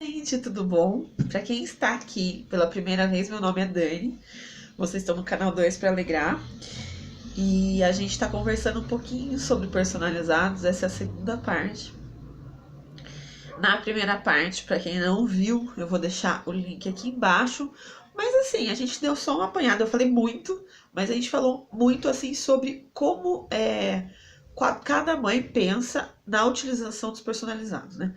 Gente, tudo bom? Para quem está aqui pela primeira vez, meu nome é Dani. Vocês estão no canal 2 para alegrar. E a gente está conversando um pouquinho sobre personalizados. Essa é a segunda parte. Na primeira parte, para quem não viu, eu vou deixar o link aqui embaixo. Mas assim, a gente deu só uma apanhada. Eu falei muito, mas a gente falou muito assim sobre como cada mãe pensa na utilização dos personalizados, né?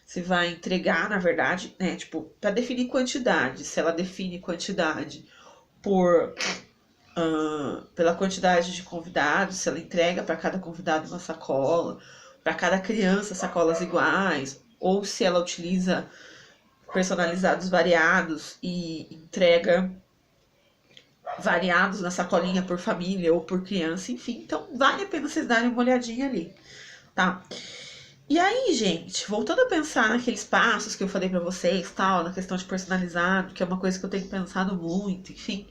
Você vai entregar, na verdade, né? Tipo, para definir quantidade. Se ela define quantidade por pela quantidade de convidados, se ela entrega para cada convidado uma sacola, para cada criança sacolas iguais, ou se ela utiliza personalizados variados e entrega variados na sacolinha por família ou por criança, enfim. Então, vale a pena vocês darem uma olhadinha ali, tá? E aí, gente, voltando a pensar naqueles passos que eu falei pra vocês, tal, na questão de personalizado, que é uma coisa que eu tenho pensado muito, enfim,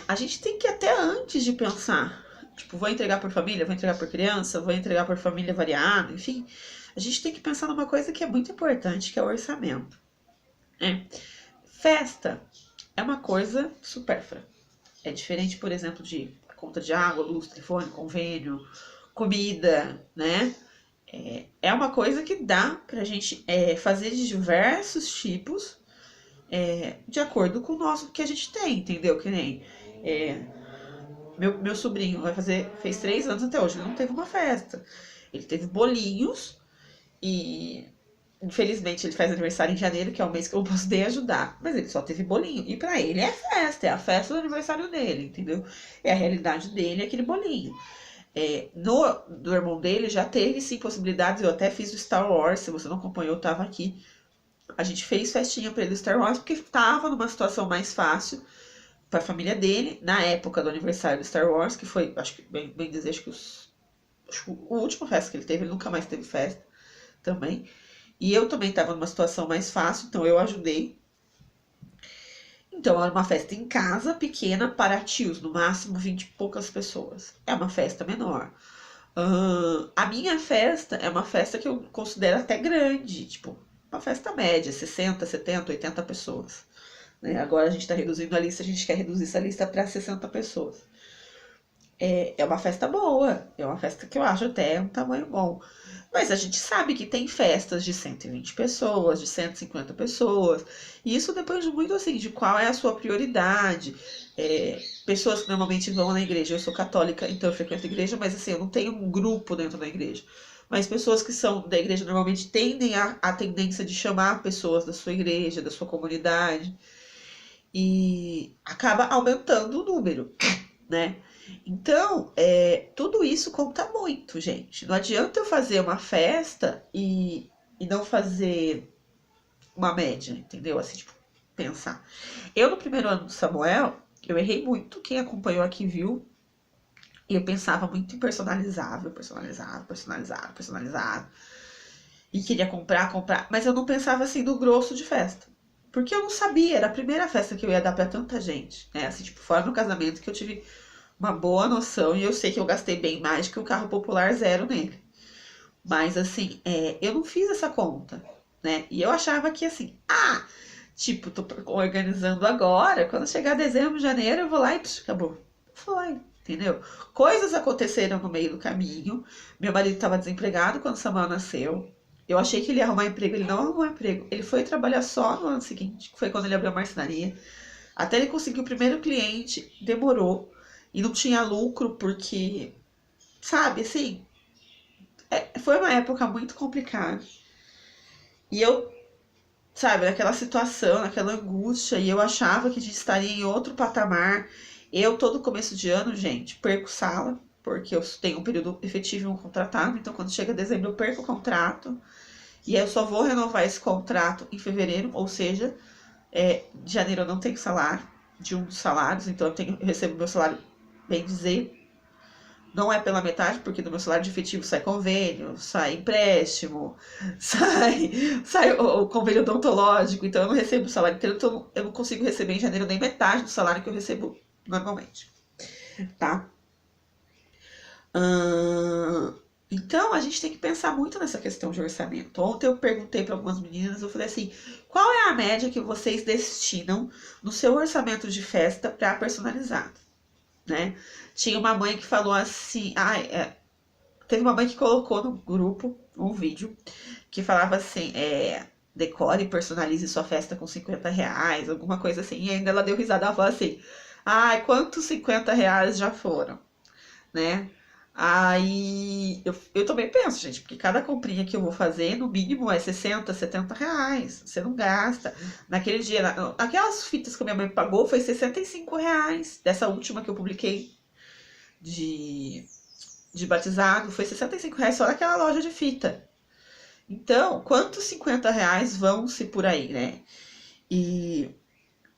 a gente tem que até antes de pensar, tipo, vou entregar por família, vou entregar por criança, vou entregar por família variada, enfim, a gente tem que pensar numa coisa que é muito importante, que é o orçamento, né? Festa é uma coisa supérflua. É diferente, por exemplo, de conta de água, luz, telefone, convênio, comida, né? É uma coisa que dá pra gente fazer de diversos tipos, de acordo com o nosso que a gente tem, entendeu? Que nem meu sobrinho fez 3 anos até hoje, ele não teve uma festa. Ele teve bolinhos e infelizmente ele faz aniversário em janeiro, que é o mês que eu posso ajudar. Mas ele só teve bolinho. E pra ele é festa, é a festa do aniversário dele, entendeu? É a realidade dele, é aquele bolinho. Do irmão dele já teve sim possibilidades. Eu até fiz o Star Wars. Se você não acompanhou, eu tava aqui. A gente fez festinha pra ele do Star Wars porque tava numa situação mais fácil pra família dele, na época do aniversário do Star Wars, que foi, acho que, bem dizer, acho que o último festa que ele teve, ele nunca mais teve festa também. E eu também tava numa situação mais fácil, então eu ajudei. Então, era uma festa em casa, pequena, para tios, no máximo 20 e poucas pessoas. É uma festa menor. A minha festa é uma festa que eu considero até grande, tipo, uma festa média, 60, 70, 80 pessoas. Né? Agora a gente está reduzindo a lista, a gente quer reduzir essa lista para 60 pessoas. É uma festa boa, é uma festa que eu acho até um tamanho bom. Mas a gente sabe que tem festas de 120 pessoas, de 150 pessoas. E isso depende muito assim de qual é a sua prioridade. Pessoas que normalmente vão na igreja, eu sou católica, então eu frequento a igreja, mas assim, eu não tenho um grupo dentro da igreja. Mas pessoas que são da igreja normalmente tendem a tendência de chamar pessoas da sua igreja, da sua comunidade. E acaba aumentando o número, né? Então, tudo isso conta muito, gente. Não adianta eu fazer uma festa e não fazer uma média, entendeu? Assim, tipo, pensar. Eu, no primeiro ano do Samuel, eu errei muito. Quem acompanhou aqui viu. E eu pensava muito em personalizável, personalizado, personalizado, personalizado. E queria comprar. Mas eu não pensava assim no grosso de festa. Porque eu não sabia, era a primeira festa que eu ia dar pra tanta gente, né? Assim, tipo, fora no casamento que eu tive uma boa noção e eu sei que eu gastei bem mais que o carro popular zero nele. Mas assim, eu não fiz essa conta, né? E eu achava que assim, tipo, tô organizando agora, quando chegar dezembro, janeiro, eu vou lá e psh, acabou. Foi, entendeu? Coisas aconteceram no meio do caminho. Meu marido estava desempregado quando Samuel nasceu. Eu achei que ele ia arrumar emprego, ele não arrumou emprego. Ele foi trabalhar só no ano seguinte, que foi quando ele abriu a marcenaria. Até ele conseguir o primeiro cliente, demorou. E não tinha lucro porque, sabe, assim, foi uma época muito complicada. E eu, sabe, naquela situação, naquela angústia, e eu achava que a gente estaria em outro patamar. Eu, todo começo de ano, gente, perco sala, porque eu tenho um período efetivo e um contratado, então quando chega dezembro eu perco o contrato, e aí eu só vou renovar esse contrato em fevereiro, ou seja, de janeiro eu não tenho salário, de um dos salários, então eu recebo meu salário, bem dizer, não é pela metade, porque do meu salário de efetivo sai convênio, sai empréstimo, sai o convênio odontológico, então eu não recebo o salário inteiro, então eu não consigo receber em janeiro nem metade do salário que eu recebo normalmente, tá? Então, a gente tem que pensar muito nessa questão de orçamento. Ontem eu perguntei para algumas meninas, eu falei assim, qual é a média que vocês destinam no seu orçamento de festa para personalizado, né? Tinha uma mãe que falou assim, teve uma mãe que colocou no grupo um vídeo que falava assim, decore e personalize sua festa com R$ 50, alguma coisa assim. E ainda ela deu risada, ela falou assim, ai, quantos R$ 50 já foram, né? Aí eu também penso, gente, porque cada comprinha que eu vou fazer, no mínimo, é R$ 60, R$ 70. Você não gasta. Naquele dia, aquelas fitas que a minha mãe pagou foi R$ 65. Dessa última que eu publiquei de, de batizado, foi R$ 65 só naquela loja de fita. Então, quantos R$ 50 vão-se por aí, né? E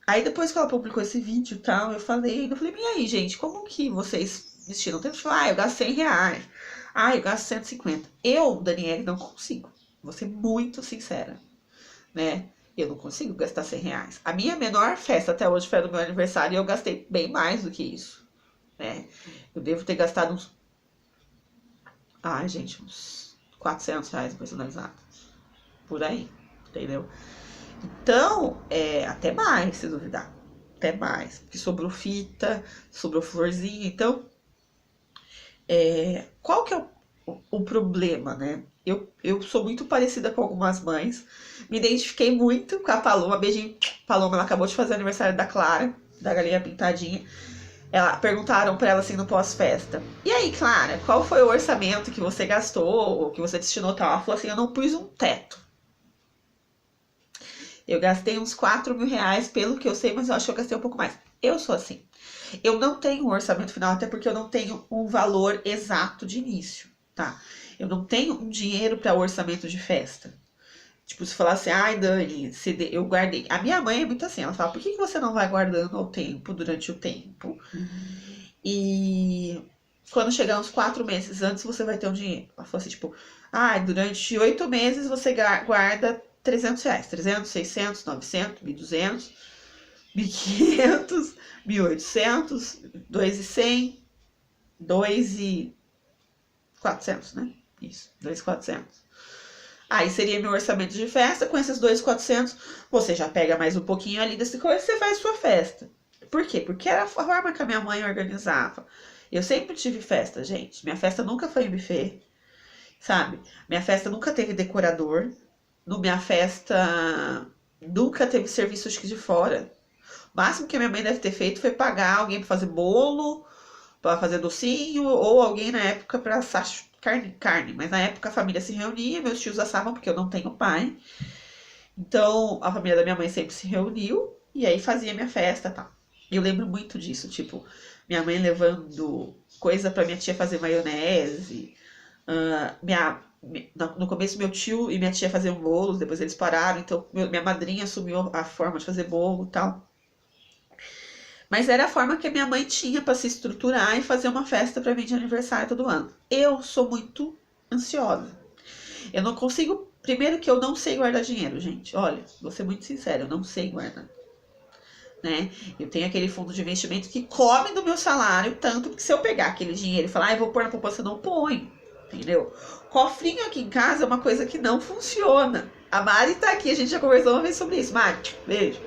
aí depois que ela publicou esse vídeo e tal, eu falei, e aí, gente, como que vocês destinam tempo? Eu gasto R$ 100. Eu gasto 150. Eu, Daniele, não consigo. Vou ser muito sincera, né? Eu não consigo gastar R$ 100. A minha menor festa até hoje foi no meu aniversário e eu gastei bem mais do que isso, né? Eu devo ter gastado uns R$ 400 personalizado. Por aí, entendeu? Então, até mais, se duvidar. Até mais. Porque sobrou fita, sobrou florzinha. Então, qual que é o problema, né? Eu sou muito parecida com algumas mães. Me identifiquei muito com a Paloma. Beijinho, Paloma. Ela acabou de fazer o aniversário da Clara, da Galinha Pintadinha. Perguntaram pra ela assim no pós-festa. E aí, Clara, qual foi o orçamento que você gastou, ou que você destinou tal? Ela falou assim, eu não pus um teto. Eu gastei uns R$ 4.000, pelo que eu sei, mas eu acho que eu gastei um pouco mais. Eu sou assim. Eu não tenho um orçamento final, até porque eu não tenho um valor exato de início, tá? Eu não tenho um dinheiro para orçamento de festa. Tipo, se falar assim, ai, Dani, eu guardei. A minha mãe é muito assim, ela fala, por que você não vai guardando ao tempo, durante o tempo? E quando chegar uns 4 meses antes, você vai ter um dinheiro. Ela falou assim, tipo, durante 8 meses você guarda R$ 300. 300, 600, 900, 1.200, 1.500, 1.800, 2.100, 2.400, né? Isso, 2.400. Aí seria meu orçamento de festa. Com esses 2.400, você já pega mais um pouquinho ali desse coisa e você faz sua festa. Por quê? Porque era a forma que a minha mãe organizava. Eu sempre tive festa, gente. Minha festa nunca foi em buffet, sabe? Minha festa nunca teve decorador. No minha festa nunca teve serviço de fora. O máximo que a minha mãe deve ter feito foi pagar alguém para fazer bolo, para fazer docinho, ou alguém na época para assar carne. Mas na época a família se reunia, meus tios assavam porque eu não tenho pai. Então a família da minha mãe sempre se reuniu e aí fazia minha festa, tá? Eu lembro muito disso, tipo, minha mãe levando coisa para minha tia fazer maionese. No começo meu tio e minha tia faziam bolos, depois eles pararam, então minha madrinha assumiu a forma de fazer bolo e tal. Mas era a forma que a minha mãe tinha para se estruturar e fazer uma festa para mim de aniversário todo ano. Eu sou muito ansiosa. Eu não consigo. Primeiro que eu não sei guardar dinheiro, gente. Olha, vou ser muito sincera, eu não sei guardar. Né? Eu tenho aquele fundo de investimento que come do meu salário, tanto que se eu pegar aquele dinheiro e falar, eu vou pôr na poupança, eu não ponho. Entendeu? Cofrinho aqui em casa é uma coisa que não funciona. A Mari tá aqui, a gente já conversou uma vez sobre isso. Mari, beijo.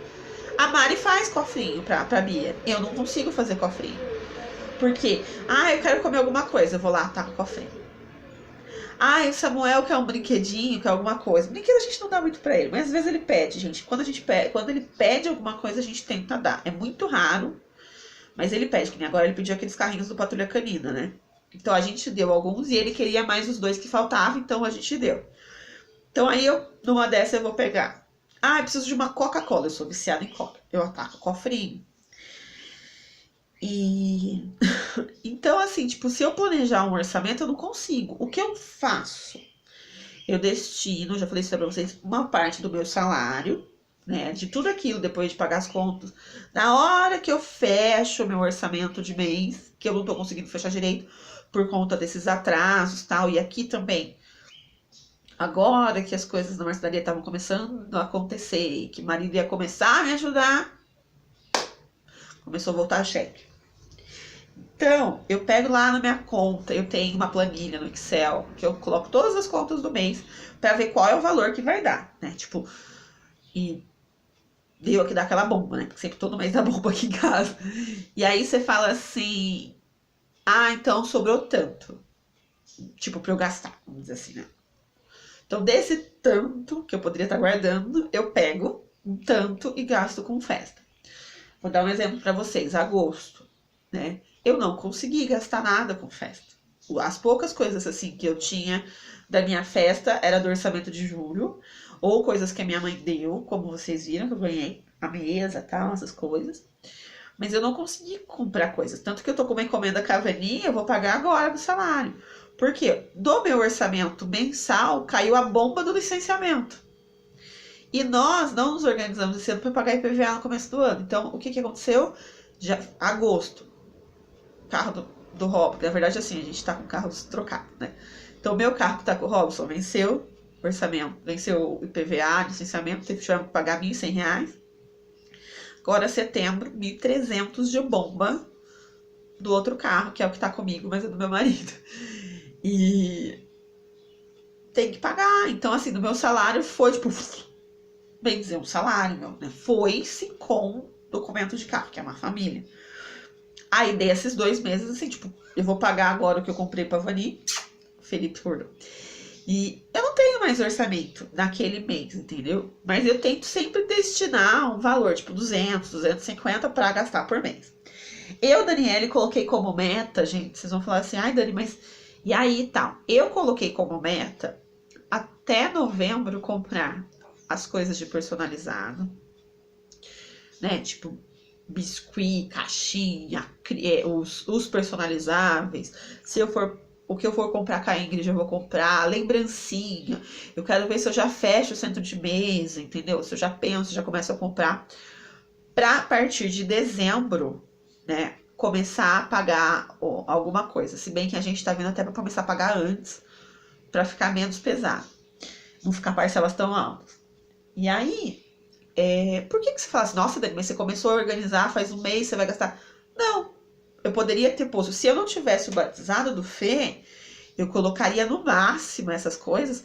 A Mari faz cofrinho pra Bia. Eu não consigo fazer cofrinho. Por quê? Eu quero comer alguma coisa. Eu vou lá, tá com o cofrinho. O Samuel quer um brinquedinho, quer alguma coisa. Brinquedo a gente não dá muito pra ele, mas às vezes ele pede, gente. Quando ele pede alguma coisa, a gente tenta dar. É muito raro, mas ele pede. Que nem agora ele pediu aqueles carrinhos do Patrulha Canina, né? Então a gente deu alguns e ele queria mais os 2 que faltavam, então a gente deu. Então aí numa dessa eu vou pegar. Eu preciso de uma Coca-Cola, eu sou viciada em Coca. Eu ataco o cofrinho. E então assim, tipo, se eu planejar um orçamento, eu não consigo. O que eu faço? Eu destino, já falei isso pra vocês, uma parte do meu salário, né? De tudo aquilo, depois de pagar as contas. Na hora que eu fecho o meu orçamento de mês, que eu não tô conseguindo fechar direito por conta desses atrasos e tal, e aqui também. Agora que as coisas na marcenaria estavam começando a acontecer, que o marido ia começar a me ajudar, começou a voltar a cheque. Então, eu pego lá na minha conta, eu tenho uma planilha no Excel, que eu coloco todas as contas do mês pra ver qual é o valor que vai dar, né? Tipo, e deu aqui dar aquela bomba, né? Porque sempre todo mês dá bomba aqui em casa. E aí você fala assim, ah, então sobrou tanto. Tipo, pra eu gastar, vamos dizer assim, né? Então, desse tanto que eu poderia estar guardando, eu pego um tanto e gasto com festa. Vou dar um exemplo pra vocês, agosto, né? Eu não consegui gastar nada com festa. As poucas coisas assim que eu tinha da minha festa era do orçamento de julho, ou coisas que a minha mãe deu, como vocês viram que eu ganhei a mesa, tal, essas coisas. Mas eu não consegui comprar coisas, tanto que eu tô com uma encomenda Cavani, eu vou pagar agora do salário. Por quê? Do meu orçamento mensal caiu a bomba do licenciamento. E nós não nos organizamos esse ano para pagar IPVA no começo do ano. Então, o que que aconteceu? Já, agosto, carro do Robson, na verdade assim, a gente tá com carros trocados, né? Então, o meu carro que tá com o Robson venceu o orçamento, venceu o IPVA, licenciamento, tivemos que pagar R$ 1.100. Agora, setembro, 1.300 de bomba do outro carro, que é o que tá comigo, mas é do meu marido. E tem que pagar. Então, assim, no meu salário foi, tipo, bem dizer, um salário meu, né? Foi-se com documento de carro, que é uma família. Aí, desses 2 meses, assim, tipo, eu vou pagar agora o que eu comprei pra Vani, Felipe Fordão. E eu não tenho mais orçamento naquele mês, entendeu? Mas eu tento sempre destinar um valor, tipo 200, 250 pra gastar por mês. Eu, Daniele, coloquei como meta, gente, vocês vão falar assim, ai, Dani, mas e aí tal? Eu coloquei como meta até novembro comprar as coisas de personalizado, né? Tipo, biscuit, caixinha, os personalizáveis. Se eu for, o que eu for comprar com a Ingrid, eu vou comprar lembrancinha. Eu quero ver se eu já fecho o centro de mesa, entendeu? Se eu já penso, já começo a comprar. Pra partir de dezembro, né? Começar a pagar alguma coisa. Se bem que a gente tá vindo até pra começar a pagar antes, pra ficar menos pesado. Não ficar parcelas tão altas. E aí, por que você fala assim, nossa, Dani, mas você começou a organizar faz um mês, você vai gastar? Não, eu poderia ter posto. Se eu não tivesse o batizado do Fê, eu colocaria no máximo essas coisas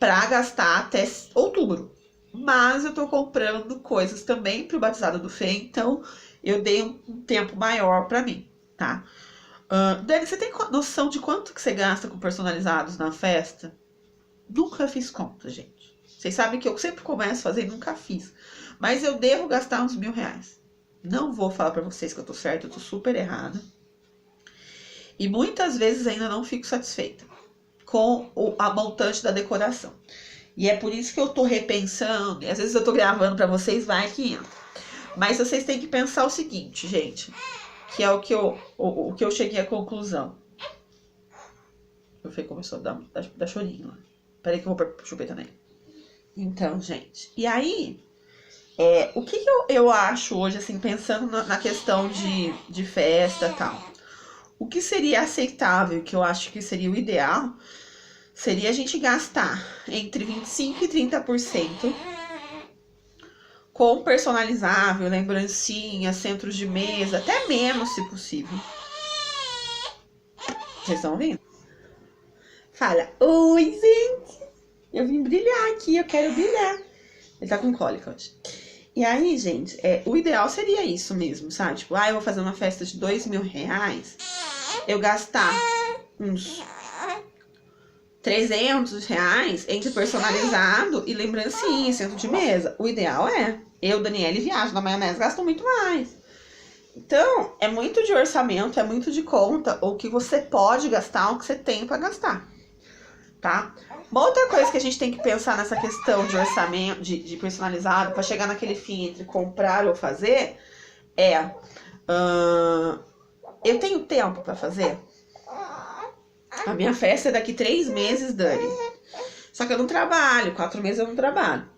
pra gastar até outubro. Mas eu tô comprando coisas também pro batizado do Fê, então eu dei um tempo maior pra mim, tá? Dani, você tem noção de quanto que você gasta com personalizados na festa? Nunca fiz conta, gente. Vocês sabem que eu sempre começo a fazer e nunca fiz. Mas eu devo gastar uns R$ 1.000. Não vou falar pra vocês que eu tô certa, eu tô super errada. E muitas vezes ainda não fico satisfeita com a montante da decoração. E é por isso que eu tô repensando. E às vezes eu tô gravando pra vocês, vai que entra. Mas vocês têm que pensar o seguinte, gente. Que é o que eu cheguei à conclusão. O Fê começou a dar chorinho lá. Peraí que eu vou pôr chupeta nele. Então, gente. E aí, o que eu acho hoje, assim, pensando na questão de festa e tal. O que seria aceitável, que eu acho que seria o ideal, seria a gente gastar entre 25% e 30% com personalizável, lembrancinha, centros de mesa, até menos se possível. Vocês estão ouvindo? Fala, oi, gente! Eu vim brilhar aqui, eu quero brilhar. Ele tá com cólica hoje. E aí, gente, o ideal seria isso mesmo, sabe? Tipo, eu vou fazer uma festa de R$ 2.000, eu gastar uns R$ 300 entre personalizado e lembrancinha, centro de mesa. O ideal eu, Daniele, viajo na maionese, gasto muito mais. Então, é muito de orçamento, é muito de conta, o que você pode gastar, o que você tem pra gastar, tá? Uma outra coisa que a gente tem que pensar nessa questão de orçamento, de personalizado, pra chegar naquele fim entre comprar ou fazer, eu tenho tempo pra fazer? A minha festa é daqui 3 meses, Dani. Só que eu não trabalho, 4 meses eu não trabalho.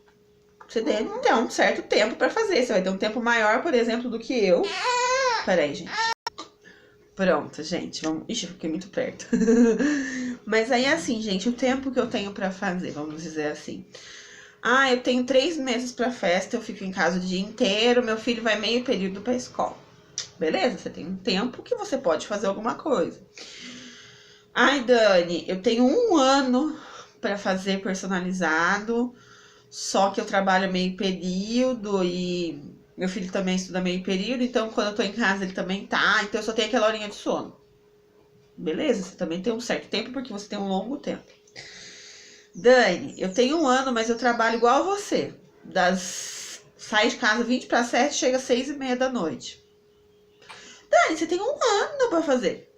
Você deve ter um certo tempo pra fazer. Você vai ter um tempo maior, por exemplo, do que eu. Peraí, gente. Pronto, gente. Vamos... Ixi, eu fiquei muito perto. Mas aí, assim, gente, o tempo que eu tenho pra fazer, vamos dizer assim. Eu tenho 3 meses pra festa, eu fico em casa o dia inteiro, meu filho vai meio período pra escola. Beleza? Você tem um tempo que você pode fazer alguma coisa. Ai, Dani, eu tenho 1 ano para fazer personalizado, só que eu trabalho meio período e meu filho também estuda meio período, então quando eu tô em casa ele também tá, então eu só tenho aquela horinha de sono. Beleza? Você também tem um certo tempo porque você tem um longo tempo. Dani, eu tenho 1 ano, mas eu trabalho igual a você. Sai de casa 20 para 7, chega às 6h30 da noite. Dani, você tem 1 ano para fazer.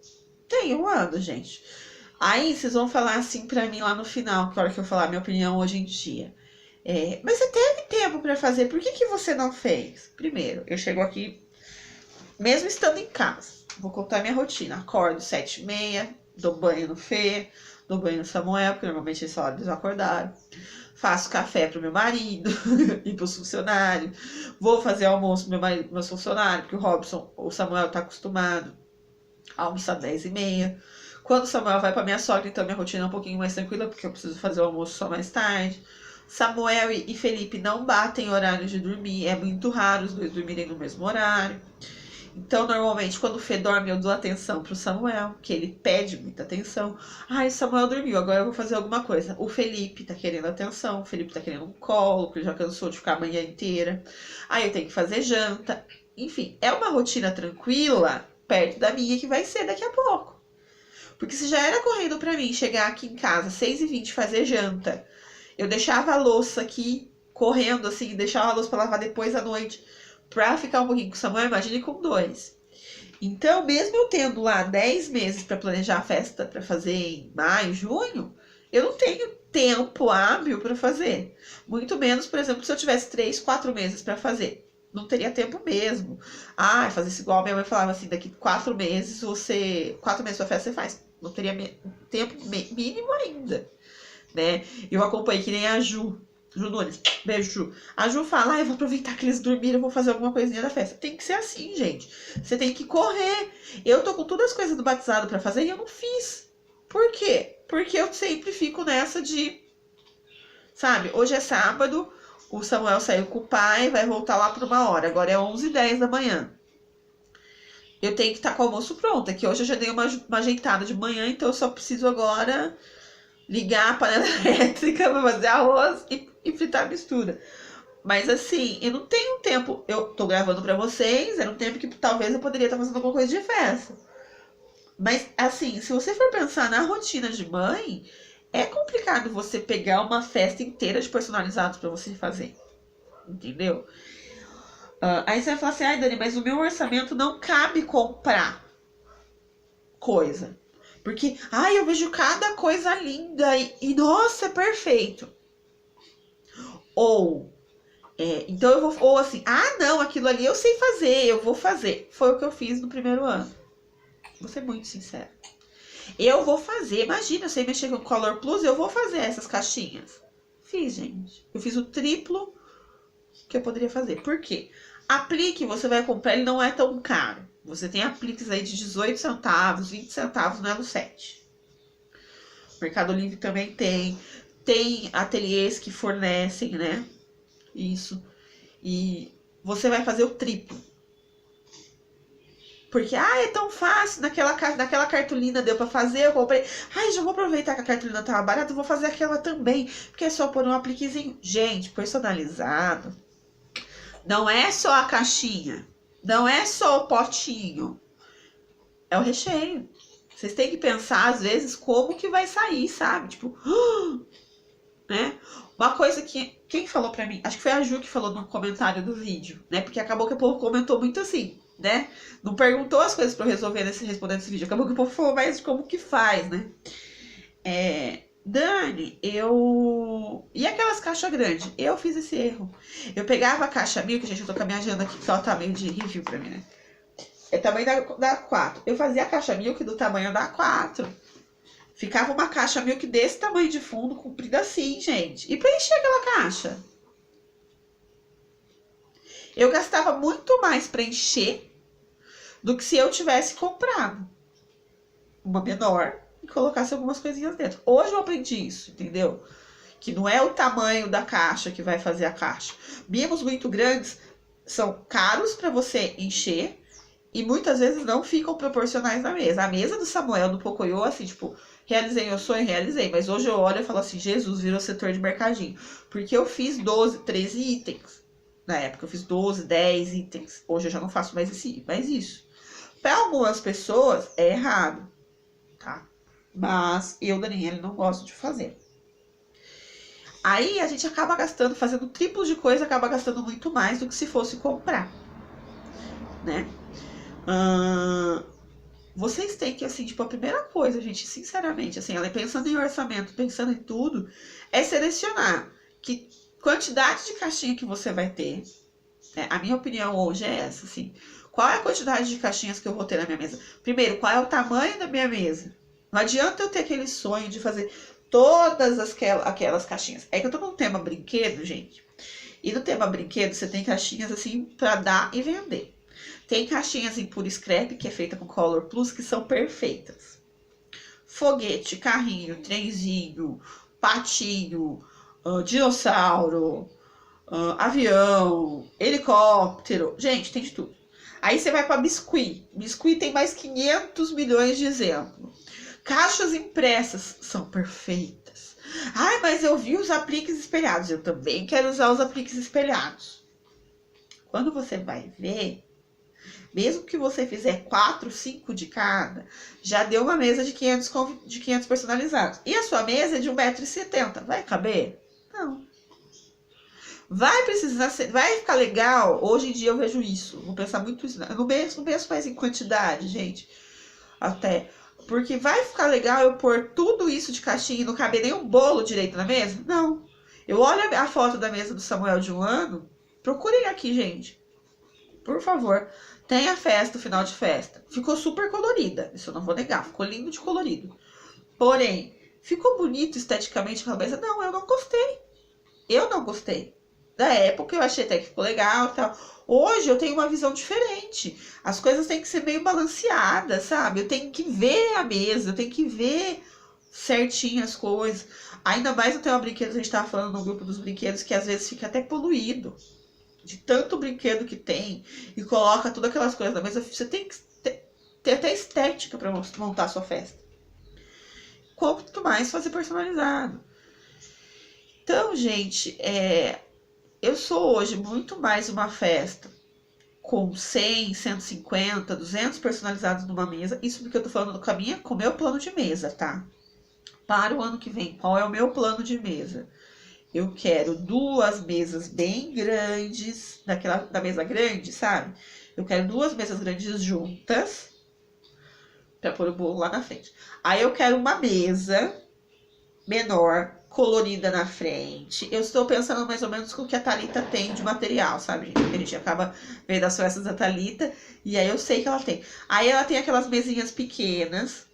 Tem 1 ano, gente. Aí vocês vão falar assim pra mim lá no final, que hora que eu falar minha opinião hoje em dia. Mas você teve tempo pra fazer, por que você não fez? Primeiro, eu chego aqui, mesmo estando em casa, vou contar minha rotina. Acordo 7h30, dou banho no Fê, dou banho no Samuel, porque normalmente essa hora eles vão acordar. Faço café pro meu marido e pros funcionários. Vou fazer almoço pro meu marido e meus funcionários, porque o Samuel tá acostumado a almoçar 10h30. Quando o Samuel vai pra minha sogra, então minha rotina é um pouquinho mais tranquila, porque eu preciso fazer o almoço só mais tarde. Samuel e Felipe não batem horário de dormir, é muito raro os dois dormirem no mesmo horário. Então, normalmente, quando o Fê dorme, eu dou atenção pro Samuel, que ele pede muita atenção. Ai, Samuel dormiu, agora eu vou fazer alguma coisa. O Felipe tá querendo atenção, o Felipe tá querendo um colo, porque ele já cansou de ficar a manhã inteira. Aí eu tenho que fazer janta. Enfim, é uma rotina tranquila, perto da minha, que vai ser daqui a pouco. Porque se já era correndo pra mim chegar aqui em casa 6h20 fazer janta, eu deixava a louça aqui correndo assim, deixava a louça pra lavar depois à noite, pra ficar um pouquinho com o Samuel, imagine com 2. Então, mesmo eu tendo lá 10 meses pra planejar a festa pra fazer em maio, junho, eu não tenho tempo hábil pra fazer. Muito menos, por exemplo, se eu tivesse 3, 4 meses pra fazer. Não teria tempo mesmo. Ah, fazer isso igual a minha mãe falava assim, daqui 4 meses 4 meses sua festa você faz. Não teria tempo mínimo ainda, né? Eu acompanhei que nem a Ju Nunes. Beijo, Ju. A Ju fala, eu vou aproveitar que eles dormiram, eu vou fazer alguma coisinha da festa. Tem que ser assim, gente. Você tem que correr. Eu tô com todas as coisas do batizado pra fazer e eu não fiz. Por quê? Porque eu sempre fico nessa de... Sabe, hoje é sábado, o Samuel saiu com o pai, vai voltar lá por 1 hora. Agora é 11h10 da manhã. Eu tenho que estar com o almoço pronto. Que hoje eu já dei uma ajeitada de manhã, então eu só preciso agora ligar a panela elétrica para fazer arroz e fritar a mistura. Mas assim, eu não tenho tempo. Eu tô gravando para vocês, era um tempo que talvez eu poderia estar fazendo alguma coisa de festa. Mas assim, se você for pensar na rotina de mãe, é complicado você pegar uma festa inteira de personalizados para você fazer. Entendeu? Aí você vai falar assim, ai Dani, mas o meu orçamento não cabe comprar coisa. Porque, ai, eu vejo cada coisa linda e nossa, é perfeito. Então eu vou, ou assim, não, aquilo ali eu sei fazer, eu vou fazer. Foi o que eu fiz no primeiro ano. Vou ser muito sincera. Eu vou fazer, imagina, eu sei mexer com Color Plus, eu vou fazer essas caixinhas. Fiz, gente. Eu fiz o triplo que eu poderia fazer. Por quê? Aplique, você vai comprar, ele não é tão caro. Você tem apliques aí de 18 centavos, 20 centavos no Elo 7. Mercado Livre também tem. Tem ateliês que fornecem, né? Isso. E você vai fazer o triplo. Porque, é tão fácil, naquela cartolina deu pra fazer, eu comprei. Já vou aproveitar que a cartolina tava barata, vou fazer aquela também. Porque é só pôr um apliquezinho. Gente, personalizado. Não é só a caixinha. Não é só o potinho. É o recheio. Vocês têm que pensar, às vezes, como que vai sair, sabe? Tipo, né? Uma coisa que... Quem falou pra mim? Acho que foi a Ju que falou no comentário do vídeo, né? Porque acabou que o povo comentou muito assim, né? Não perguntou as coisas pra eu resolver respondendo esse vídeo. Acabou que o povo falou mais de como que faz, né? Dani, E aquelas caixas grandes? Eu fiz esse erro. Eu pegava a caixa milk, gente, eu tô com a minha agenda aqui, que ela tá meio de review pra mim, né? É tamanho da A4. Eu fazia a caixa milk do tamanho da A4. Ficava uma caixa milk desse tamanho de fundo, comprida assim, gente. E pra encher aquela caixa? Eu gastava muito mais pra encher do que se eu tivesse comprado uma menor e colocasse algumas coisinhas dentro. Hoje eu aprendi isso, entendeu? Que não é o tamanho da caixa que vai fazer a caixa. Mimos muito grandes são caros para você encher E muitas vezes não ficam proporcionais na mesa. A mesa do Samuel, do Pocoyo, assim, tipo, realizei meu sonho, realizei. Mas hoje eu olho e falo assim, Jesus, virou setor de mercadinho. Porque eu fiz 12, 13 itens. Na época eu fiz 12, 10 itens. Hoje eu já não faço mais isso. Para algumas pessoas é errado, tá? Mas eu, Daniela, não gosto de fazer. Aí a gente acaba gastando, fazendo triplos de coisa, acaba gastando muito mais do que se fosse comprar, né? Vocês têm que, assim, tipo, a primeira coisa, gente, sinceramente, assim, ela pensando em orçamento, pensando em tudo, é selecionar que quantidade de caixinha que você vai ter. Né? A minha opinião hoje é essa, assim. Qual é a quantidade de caixinhas que eu vou ter na minha mesa? Primeiro, qual é o tamanho da minha mesa? Não adianta eu ter aquele sonho de fazer todas aquelas caixinhas. É que eu tô num tema brinquedo, gente. E no tema brinquedo, você tem caixinhas, assim, pra dar e vender. Tem caixinhas em puro scrap, que é feita com Color Plus, que são perfeitas. Foguete, carrinho, trenzinho, patinho, dinossauro, avião, helicóptero. Gente, tem de tudo. Aí você vai para biscuit. Biscuit tem mais 500 milhões de exemplos. Caixas impressas são perfeitas. Ai, mas eu vi os apliques espelhados. Eu também quero usar os apliques espelhados. Quando você vai ver, mesmo que você fizer 4, 5 de cada, já deu uma mesa de 500 personalizados. E a sua mesa é de 1,70 m. Vai caber? Não. Vai precisar ser, vai ficar legal. Hoje em dia eu vejo isso. Vou pensar muito isso. No mês mais em quantidade, gente. Até. Porque vai ficar legal eu pôr tudo isso de caixinha e não caber nem um bolo direito na mesa? Não. Eu olho a foto da mesa do Samuel de um ano. Procurem aqui, gente. Por favor. Tem a festa, o final de festa. Ficou super colorida. Isso eu não vou negar. Ficou lindo de colorido. Porém, ficou bonito esteticamente aquela mesa? Não, eu não gostei. Eu não gostei. Da época eu achei até que ficou legal e tal. Hoje eu tenho uma visão diferente. As coisas têm que ser meio balanceadas, sabe? Eu tenho que ver a mesa, eu tenho que ver certinho as coisas. Ainda mais no tema brinquedos, a gente tava falando no grupo dos brinquedos, que às vezes fica até poluído. De tanto brinquedo que tem. E coloca todas aquelas coisas na mesa. Você tem que ter até estética para montar a sua festa. Quanto mais fazer personalizado. Então, gente, eu sou hoje muito mais uma festa com 100, 150, 200 personalizados numa mesa. Isso porque eu tô falando com o meu plano de mesa, tá? Para o ano que vem, qual é o meu plano de mesa? Eu quero 2 mesas bem grandes, da mesa grande, sabe? Eu quero 2 mesas grandes juntas, pra pôr o bolo lá na frente. Aí eu quero uma mesa menor, colorida na frente. Eu estou pensando mais ou menos com o que a Thalita tem de material, sabe, gente? Porque a gente acaba vendo as festas da Thalita e aí eu sei que ela tem. Aí ela tem aquelas mesinhas pequenas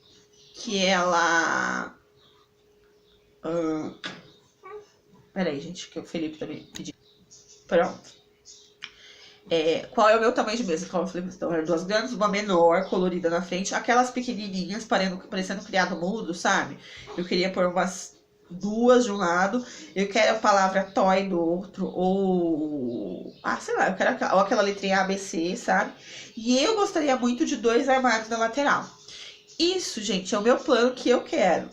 que ela... Peraí, gente, que o Felipe também pediu. Pronto. Qual é o meu tamanho de mesa? Como eu falei, então, 2 grandes, uma menor, colorida na frente. Aquelas pequenininhas, parecendo criado mudo, sabe? Eu queria pôr umas 2 de um lado. Eu quero a palavra toy do outro. Ou... sei lá, eu quero aquela letrinha ABC, sabe? E eu gostaria muito de 2 armários na lateral. Isso, gente, é o meu plano que eu quero.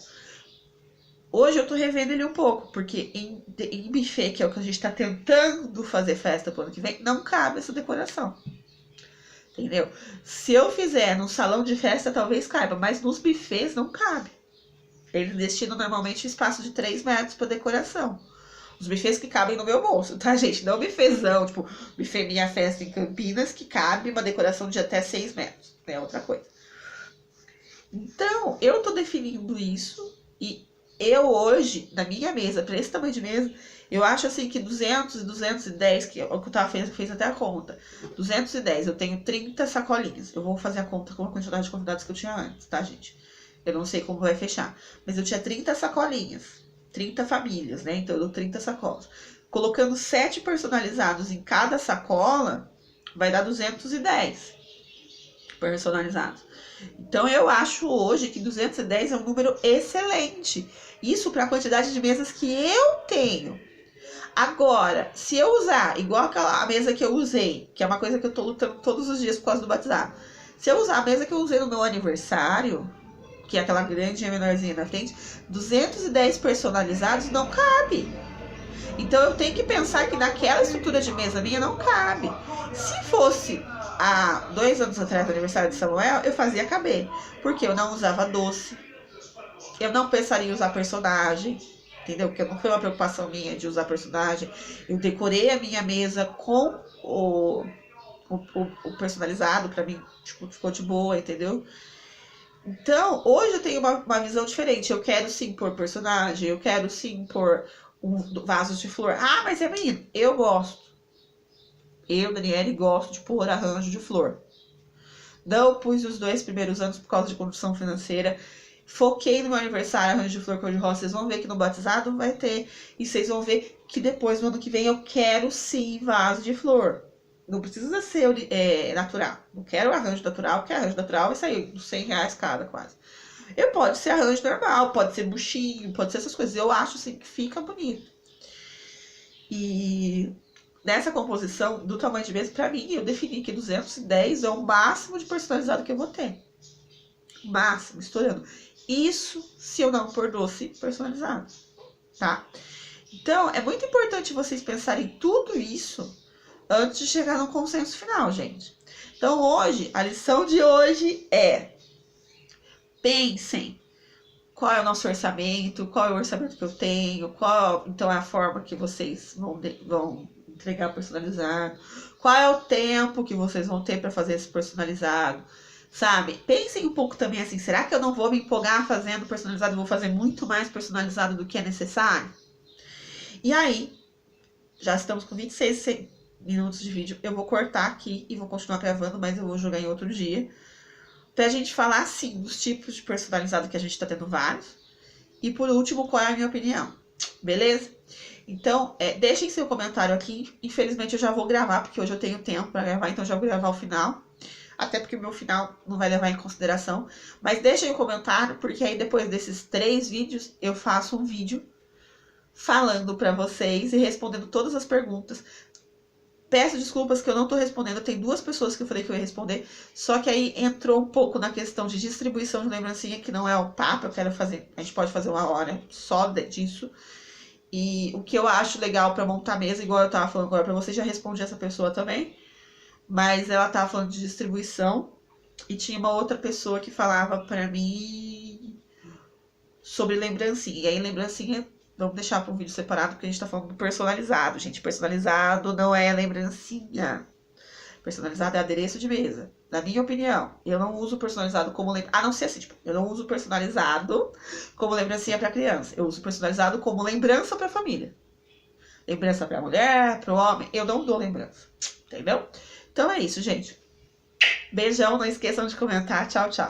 Hoje eu tô revendo ele um pouco, porque em buffet, que é o que a gente tá tentando fazer festa pro ano que vem, não cabe essa decoração. Entendeu? Se eu fizer num salão de festa, talvez caiba, mas nos buffets não cabe. Eles destinam normalmente um espaço de 3 metros pra decoração. Os buffets que cabem no meu bolso, tá, gente? Não buffetzão, tipo, buffet Minha Festa em Campinas, que cabe uma decoração de até 6 metros. É outra coisa. Então, eu tô definindo isso e eu hoje, na minha mesa, para esse tamanho de mesa, eu acho assim que 200 e 210, que é o que eu tava fez até a conta. 210, eu tenho 30 sacolinhas. Eu vou fazer a conta com a quantidade de convidados que eu tinha antes, tá, gente? Eu não sei como vai fechar. Mas eu tinha 30 sacolinhas. 30 famílias, né? Então eu dou 30 sacolas. Colocando 7 personalizados em cada sacola, vai dar 210 personalizados. Então eu acho hoje que 210 é um número excelente. Isso para a quantidade de mesas que eu tenho. Agora, se eu usar igual aquela mesa que eu usei, que é uma coisa que eu tô lutando todos os dias por causa do batizado. Se eu usar a mesa que eu usei no meu aniversário, que é aquela grande e menorzinha na frente, 210 personalizados não cabe. Então eu tenho que pensar que naquela estrutura de mesa minha não cabe. Se fosse há 2 anos atrás do aniversário de Samuel, eu fazia caber. Porque eu não usava doce. Eu não pensaria em usar personagem. Entendeu? Porque não foi uma preocupação minha de usar personagem. Eu decorei a minha mesa com o personalizado. Pra mim, tipo, ficou de boa, entendeu? Então, hoje eu tenho uma visão diferente. Eu quero sim pôr personagem. Eu quero sim pôr vasos de flor. Ah, mas é menino. Eu gosto. Eu, Daniele, gosto de pôr arranjo de flor. Não pus os 2 primeiros anos por causa de condição financeira. Foquei no meu aniversário, arranjo de flor cor-de-rosa. Vocês vão ver que no batizado vai ter. E vocês vão ver que depois, no ano que vem, eu quero sim vaso de flor. Não precisa ser natural. Não quero arranjo natural, porque arranjo natural vai sair uns R$100 cada, quase. Pode ser arranjo normal, pode ser buchinho, pode ser essas coisas. Eu acho assim que fica bonito. E nessa composição do tamanho de mesa, pra mim, eu defini que 210 é o máximo de personalizado que eu vou ter. Máximo, estourando. Isso se eu não pôr doce personalizado, tá? Então, é muito importante vocês pensarem tudo isso antes de chegar no consenso final, gente. Então, hoje, a lição de hoje é: pensem qual é o nosso orçamento, qual é o orçamento que eu tenho, qual então é a forma que vocês vão entregar personalizado, qual é o tempo que vocês vão ter para fazer esse personalizado, sabe? Pensem um pouco também assim, será que eu não vou me empolgar fazendo personalizado e vou fazer muito mais personalizado do que é necessário? E aí, já estamos com 26 minutos de vídeo, eu vou cortar aqui e vou continuar gravando, mas eu vou jogar em outro dia, pra gente falar, sim, dos tipos de personalizado que a gente tá tendo vários. E por último, qual é a minha opinião. Beleza? Então, deixem seu comentário aqui. Infelizmente, eu já vou gravar, porque hoje eu tenho tempo pra gravar, então já vou gravar o final. Até porque o meu final não vai levar em consideração. Mas deixem o comentário, porque aí depois desses 3 vídeos, eu faço um vídeo falando pra vocês e respondendo todas as perguntas. Peço desculpas que eu não tô respondendo, tem 2 pessoas que eu falei que eu ia responder, só que aí entrou um pouco na questão de distribuição de lembrancinha, que não é o papo, eu quero fazer, a gente pode fazer 1 hora só disso. E o que eu acho legal pra montar mesa, igual eu tava falando agora pra vocês, já respondi essa pessoa também, mas ela tava falando de distribuição, e tinha uma outra pessoa que falava pra mim sobre lembrancinha, e aí lembrancinha... Vamos deixar para um vídeo separado, porque a gente tá falando do personalizado, gente. Personalizado não é lembrancinha. Personalizado é adereço de mesa. Na minha opinião, eu não uso personalizado como lembrancinha. A não ser assim, tipo, eu não uso personalizado como lembrancinha para criança. Eu uso personalizado como lembrança para família. Lembrança para mulher, para o homem. Eu não dou lembrança. Entendeu? Então é isso, gente. Beijão, não esqueçam de comentar. Tchau, tchau.